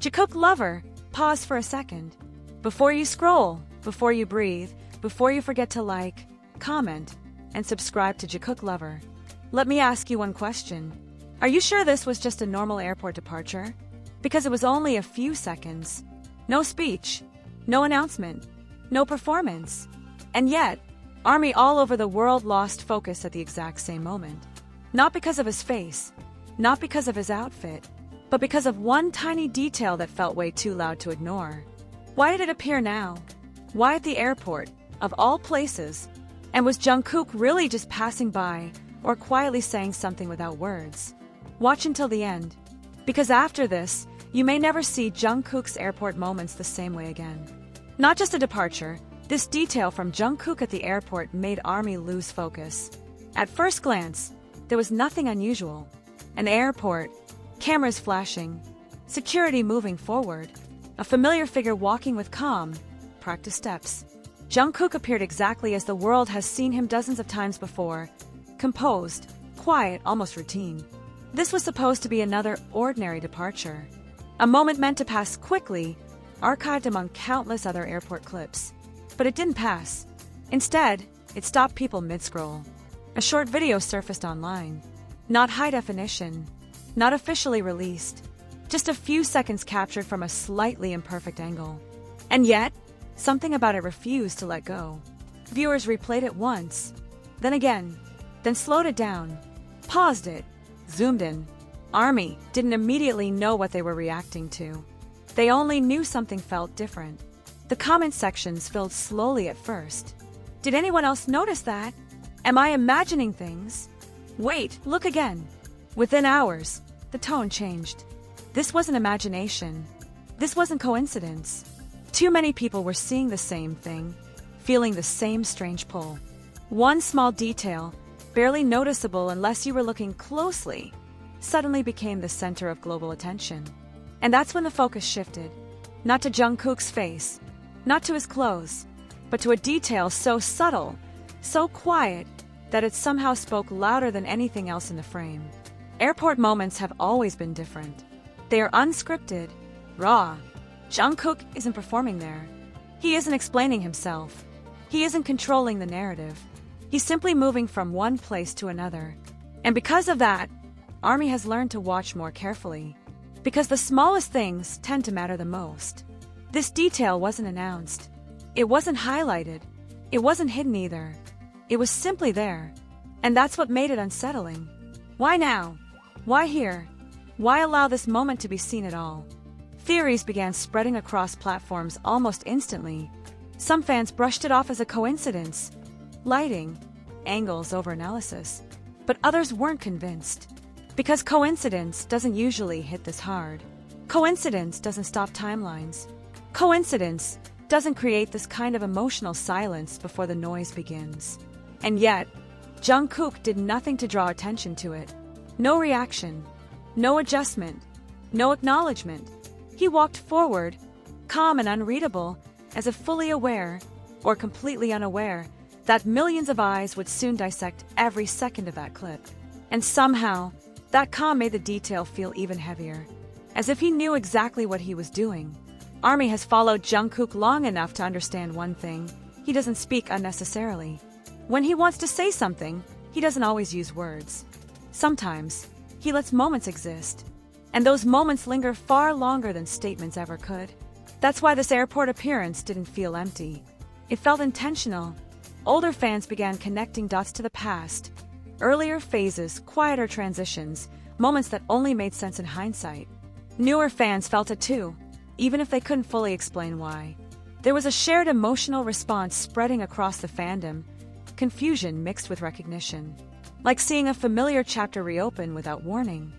Jikook lover, pause for a second. Before you scroll, before you breathe, before you forget to like, comment, and subscribe to Jikook lover, let me ask you one question. Are you sure this was just a normal airport departure? Because it was only a few seconds. No speech, no announcement, no performance. And yet, ARMY all over the world lost focus at the exact same moment. Not because of his face, not because of his outfit, but because of one tiny detail that felt way too loud to ignore. Why did it appear now? Why at the airport, of all places? And was Jungkook really just passing by, or quietly saying something without words? Watch until the end, because after this, you may never see Jungkook's airport moments the same way again. Not just a departure, this detail from Jungkook at the airport made ARMY lose focus. At first glance, there was nothing unusual. An airport, cameras flashing, security moving forward, a familiar figure walking with calm, practiced steps. Jungkook appeared exactly as the world has seen him dozens of times before, composed, quiet, almost routine. This was supposed to be another ordinary departure, a moment meant to pass quickly, archived among countless other airport clips. But it didn't pass. Instead, it stopped people mid-scroll. A short video surfaced online. Not high definition, not officially released, just a few seconds captured from a slightly imperfect angle. And yet, something about it refused to let go. Viewers replayed it once, then again, then slowed it down, paused it, zoomed in. ARMY didn't immediately know what they were reacting to. They only knew something felt different. The comment sections filled slowly at first. Did anyone else notice that? Am I imagining things? Wait, look again. Within hours, the tone changed. This wasn't imagination. This wasn't coincidence. Too many people were seeing the same thing, feeling the same strange pull. One small detail, barely noticeable unless you were looking closely, suddenly became the center of global attention. And that's when the focus shifted. Not to Jungkook's face, not to his clothes, but to a detail so subtle, so quiet, that it somehow spoke louder than anything else in the frame. Airport moments have always been different. They are unscripted, raw. Jungkook isn't performing there. He isn't explaining himself. He isn't controlling the narrative. He's simply moving from one place to another. And because of that, ARMY has learned to watch more carefully. Because the smallest things tend to matter the most. This detail wasn't announced. It wasn't highlighted. It wasn't hidden either. It was simply there. And that's what made it unsettling. Why now? Why here? Why allow this moment to be seen at all? Theories began spreading across platforms almost instantly. Some fans brushed it off as a coincidence. Lighting, angles over analysis. But others weren't convinced. Because coincidence doesn't usually hit this hard. Coincidence doesn't stop timelines. Coincidence doesn't create this kind of emotional silence before the noise begins. And yet, Jungkook did nothing to draw attention to it. No reaction, no adjustment, no acknowledgement. He walked forward, calm and unreadable, as if fully aware, or completely unaware, that millions of eyes would soon dissect every second of that clip. And somehow, that calm made the detail feel even heavier, as if he knew exactly what he was doing. ARMY has followed Jungkook long enough to understand one thing: he doesn't speak unnecessarily. When he wants to say something, he doesn't always use words. Sometimes, he lets moments exist, and those moments linger far longer than statements ever could. That's why this airport appearance didn't feel empty. It felt intentional. Older fans began connecting dots to the past. Earlier phases, quieter transitions, moments that only made sense in hindsight. Newer fans felt it too, even if they couldn't fully explain why. There was a shared emotional response spreading across the fandom, confusion mixed with recognition. Like seeing a familiar chapter reopen without warning.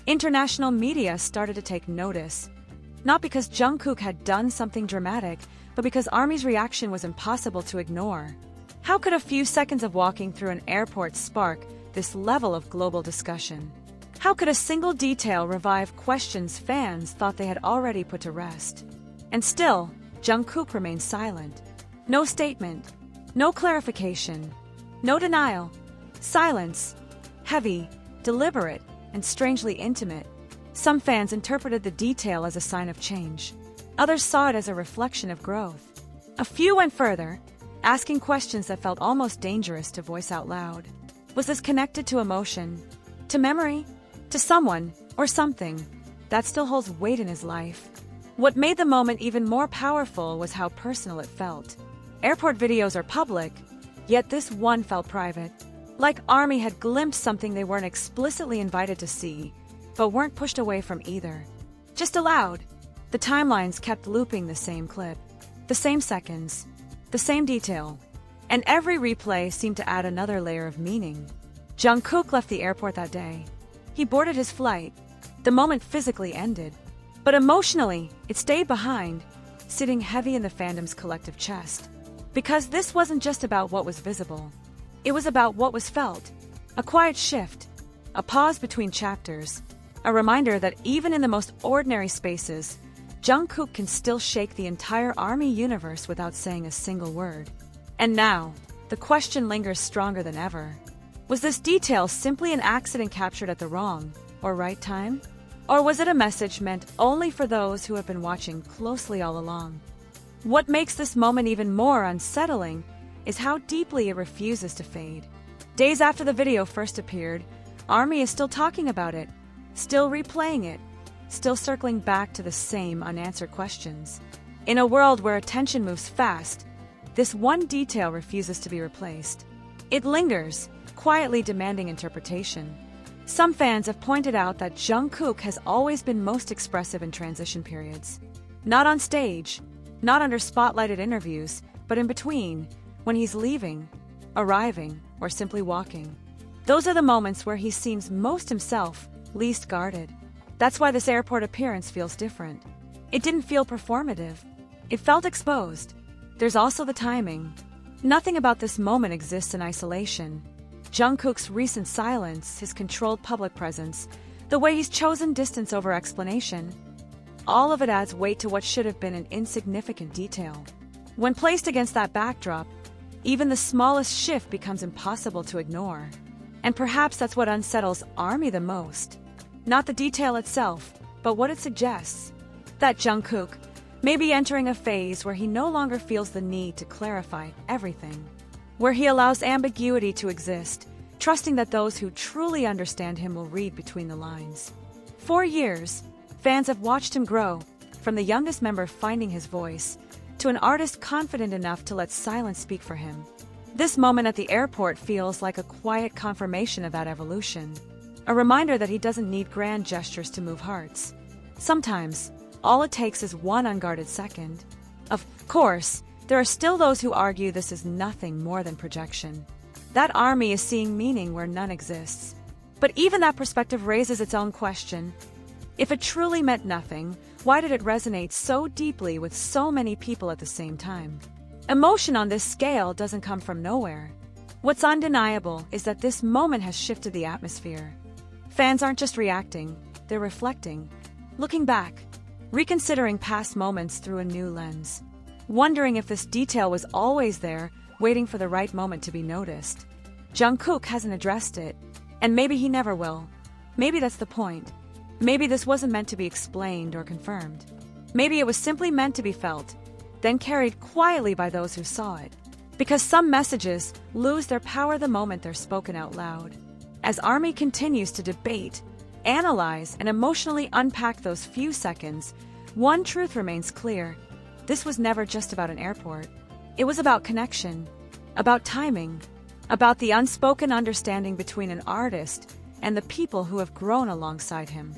International media started to take notice, not because Jungkook had done something dramatic, but because ARMY's reaction was impossible to ignore. How could a few seconds of walking through an airport spark this level of global discussion? How could a single detail revive questions fans thought they had already put to rest? And still, Jungkook remained silent. No statement, no clarification, no denial. Silence, heavy, deliberate, and strangely intimate. Some fans interpreted the detail as a sign of change. Others saw it as a reflection of growth. A few went further, asking questions that felt almost dangerous to voice out loud. Was this connected to emotion, to memory, to someone or something that still holds weight in his life? What made the moment even more powerful was how personal it felt. Airport videos are public, yet this one felt private. Like ARMY had glimpsed something they weren't explicitly invited to see, but weren't pushed away from either. Just allowed. The timelines kept looping the same clip, the same seconds, the same detail, and every replay seemed to add another layer of meaning. Jungkook left the airport that day. He boarded his flight. The moment physically ended, but emotionally, it stayed behind, sitting heavy in the fandom's collective chest. Because this wasn't just about what was visible. It was about what was felt. A quiet shift, a pause between chapters, a reminder that even in the most ordinary spaces, Jungkook can still shake the entire ARMY universe without saying a single word. And now, the question lingers stronger than ever. Was this detail simply an accident captured at the wrong or right time? Or was it a message meant only for those who have been watching closely all along? What makes this moment even more unsettling is how deeply it refuses to fade. Days after the video first appeared, ARMY is still talking about it, still replaying it, still circling back to the same unanswered questions. In a world where attention moves fast, this one detail refuses to be replaced. It lingers, quietly demanding interpretation. Some fans have pointed out that Jungkook has always been most expressive in transition periods. Not on stage, not under spotlighted interviews, but in between, when he's leaving, arriving, or simply walking. Those are the moments where he seems most himself, least guarded. That's why this airport appearance feels different. It didn't feel performative. It felt exposed. There's also the timing. Nothing about this moment exists in isolation. Jungkook's recent silence, his controlled public presence, the way he's chosen distance over explanation, all of it adds weight to what should have been an insignificant detail. When placed against that backdrop, even the smallest shift becomes impossible to ignore. And perhaps that's what unsettles ARMY the most. Not the detail itself, but what it suggests. That Jungkook may be entering a phase where he no longer feels the need to clarify everything, where he allows ambiguity to exist, trusting that those who truly understand him will read between the lines. For years, fans have watched him grow, from the youngest member finding his voice, to an artist confident enough to let silence speak for him. This moment at the airport feels like a quiet confirmation of that evolution, a reminder that he doesn't need grand gestures to move hearts. Sometimes, all it takes is one unguarded second. Of course, there are still those who argue this is nothing more than projection. That ARMY is seeing meaning where none exists. But even that perspective raises its own question. If it truly meant nothing, why did it resonate so deeply with so many people at the same time? Emotion on this scale doesn't come from nowhere. What's undeniable is that this moment has shifted the atmosphere. Fans aren't just reacting, they're reflecting, looking back, reconsidering past moments through a new lens, wondering if this detail was always there, waiting for the right moment to be noticed. Jungkook hasn't addressed it, and maybe he never will. Maybe that's the point. Maybe this wasn't meant to be explained or confirmed. Maybe it was simply meant to be felt, then carried quietly by those who saw it. Because some messages lose their power the moment they're spoken out loud. As ARMY continues to debate, analyze, and emotionally unpack those few seconds, one truth remains clear. This was never just about an airport. It was about connection, about timing, about the unspoken understanding between an artist and the people who have grown alongside him.